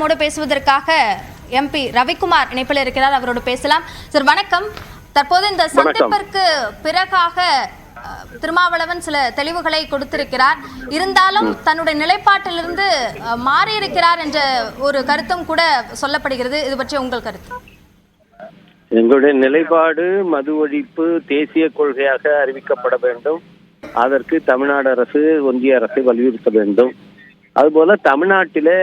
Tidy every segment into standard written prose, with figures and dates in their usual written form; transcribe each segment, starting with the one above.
நம்மோடு பேசுவதற்காக எம்பி ரவிக்குமார் இணைப்பில் இருக்கிறார். அவரோடு பேசலாம். சார் வணக்கம். தற்போது இந்த சந்திப்பிற்கு பிறகாக திருமாவளவன் சில தெளிவுகளை கொடுத்திருக்கிறார். இருந்தாலும் தன்னுடைய நிலைப்பாட்டிலிருந்து மாறியிருக்கிறார் என்ற ஒரு கருத்தும் கூட சொல்லப்படுகிறது. இது பற்றி உங்கள் கருத்து? எங்களுடைய நிலைப்பாடு மது ஒழிப்பு தேசிய கொள்கையாக அறிவிக்கப்பட வேண்டும். அதற்கு தமிழ்நாடு அரசு, ஒன்றிய அரசை வலியுறுத்த வேண்டும். அதுபோல தமிழ்நாட்டிலே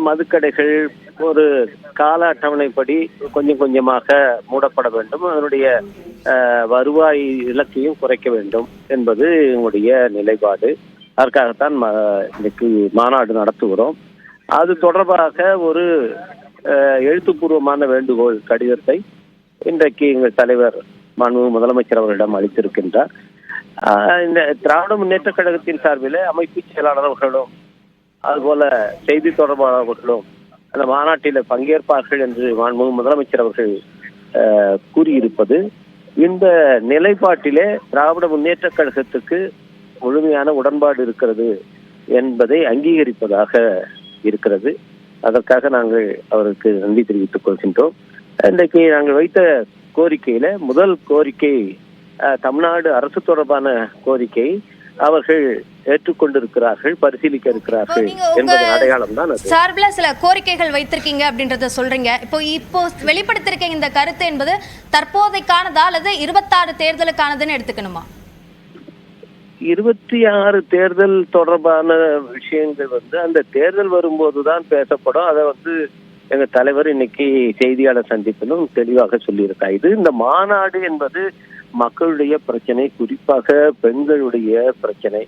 மதுக்கடைகள் ஒரு கால அட்டவணைப்படி கொஞ்சம் கொஞ்சமாக மூடப்பட வேண்டும். அதனுடைய வருவாய் இலக்கையும் குறைக்க வேண்டும் என்பது எங்களுடைய நிலைப்பாடு. அதற்காகத்தான் இன்னைக்கு மாநாடு நடத்துகிறோம். அது தொடர்பாக ஒரு எழுத்துப்பூர்வமான வேண்டுகோள் கடிதத்தை இன்றைக்கு எங்கள் தலைவர் மாண்புமிகு முதலமைச்சர் அவர்களிடம் அளித்திருக்கின்றார். இந்த திராவிட முன்னேற்ற கழகத்தின் சார்பில் அமைப்பு செயலாளர்களும் அதுபோல செய்தி தொடர்பாளர்களும் அந்த மாநாட்டில் பங்கேற்பார்கள் என்று மாண்புமிகு முதலமைச்சர் அவர்கள் கூறியிருப்பது இந்த நிலைப்பாட்டிலே திராவிட முன்னேற்ற கழகத்துக்கு முழுமையான உடன்பாடு இருக்கிறது என்பதை அங்கீகரிப்பதாக இருக்கிறது. அதற்காக நாங்கள் அவருக்கு நன்றி தெரிவித்துக் கொள்கின்றோம். இன்றைக்கு நாங்கள் வைத்த கோரிக்கையில முதல் கோரிக்கை தமிழ்நாடு அரசு தொடர்பான கோரிக்கை அவர்கள் ஏற்றுக்கொண்டிருக்கிறார்கள், பரிசீலிக்க இருக்கிறார்கள் என்பது அடையாளம் தான். சார்பில் சில கோரிக்கைகள் வைத்திருக்கீங்க அப்படின்றத சொல்றீங்க. இப்போ வெளிப்படுத்திருக்க இந்த கருத்து என்பது தற்போதைக்கானதா அல்லது 26 தேர்தலுக்கானதுன்னு எடுத்துக்கணுமா? 26 தேர்தல் தொடர்பான விஷயங்கள் அந்த தேர்தல் வரும்போதுதான் பேசப்படும். அதை எங்க தலைவர் இன்னைக்கு செய்தியாளர் சந்திப்பிலும் தெளிவாக சொல்லியிருக்கார். இது இந்த மாநாடு என்பது மக்களுடைய பிரச்சனை, குறிப்பாக பெண்களுடைய பிரச்சனை,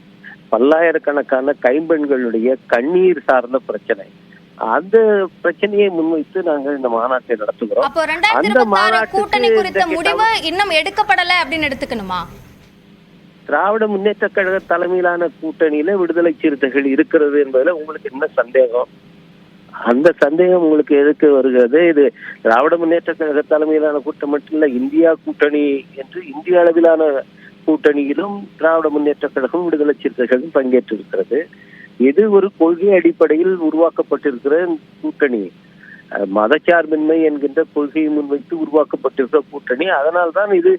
பல்லாயிரக்கணக்கான கைம்பெண்களுடைய கண்ணீர் சார்ந்த பிரச்சனை. அந்த பிரச்சனையை முன்வைத்து நாங்கள் இந்த மாநாட்டை நடத்துகிறோம். அப்போ 2026 கூட்டணி குறித்த முடிவு இன்னும் எடுக்கப்படலை அப்படின்னு எடுத்துக்கணுமா? திராவிட முன்னேற்ற கழக தலைமையிலான கூட்டணியில விடுதலை சிறுத்தைகள் இருக்கிறது என்பதுல உங்களுக்கு என்ன சந்தேகம்? அந்த சந்தேகம் உங்களுக்கு எதுக்கு வருகிறது? இது திராவிட முன்னேற்ற கழக தலைமையிலான கூட்டம் மட்டும் இல்ல, இந்தியா கூட்டணி என்று இந்திய அளவிலான கூட்டணியிலும் திராவிட முன்னேற்ற கழகம் விடுதலை சிறுத்தைகளும் பங்கேற்றிருக்கிறது. இது ஒரு கொள்கை அடிப்படையில் உருவாக்கப்பட்டிருக்கிற கூட்டணி, மதச்சார்பின்மை என்கின்ற கொள்கையை முன்வைத்து உருவாக்கப்பட்டிருக்கிற கூட்டணி. அதனால்தான் இது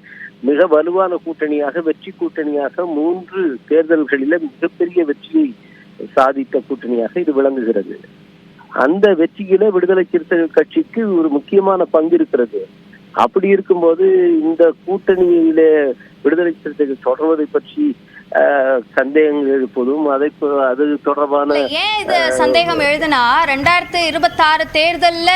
மிக வலுவான கூட்டணியாக, வெற்றி கூட்டணியாக, 3 தேர்தல்களில மிகப்பெரிய வெற்றியை சாதித்த கூட்டணியாக இது விளங்குகிறது. அந்த வெற்றியில விடுதலை சிறுத்தைகள் கட்சிக்கு ஒரு முக்கியமான பங்கு இருக்கிறது. அப்படி இருக்கும்போது இந்த கூட்டணியில விடுதலை சிறுத்தைகள் தொடர்வதை பற்றி சந்தேகங்கள் எழுப்பதும் அது தொடர்பான ஏன் இது சந்தேகம் எழுதுனா 2026 தேர்தல்ல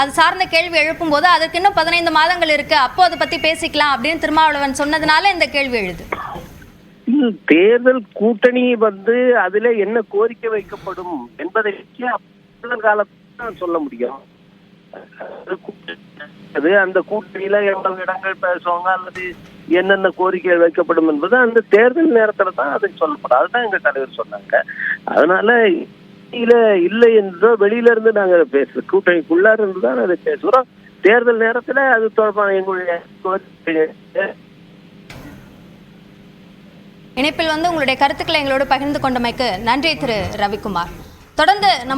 அது சார்ந்த கேள்வி எழுப்பும் போது அதுக்கு இன்னும் 15 மாதங்கள் இருக்கு, அப்போ அதை பத்தி பேசிக்கலாம் அப்படின்னு திருமாவளவன் சொன்னதுனால இந்த கேள்வி எழுது. தேர்தல் கூட்டணி அதுல என்ன கோரிக்கை வைக்கப்படும் என்பதை காலத்தில் சொல்ல முடியும். அந்த கூட்டணியில எவ்வளவு இடங்கள் பேசுவாங்க அல்லது என்னென்ன கோரிக்கைகள் வைக்கப்படும் என்பது அந்த தேர்தல் நேரத்துல தான் அதை சொல்லப்படும். அதுதான் எங்க தலைவர் சொன்னாங்க. அதனால இல்லை என்றோ வெளியில இருந்து நாங்க பேசுறோம், கூட்டணிக்குள்ளார இருந்து தான் அதை பேசுறோம். தேர்தல் நேரத்துல அது தொடர்பான எங்களுடைய இணைப்பில் உங்களுடைய கருத்துக்களை எங்களோடு பகிர்ந்து கொண்டமைக்கு நன்றி திரு ரவிக்குமார். தொடர்ந்து நம்ம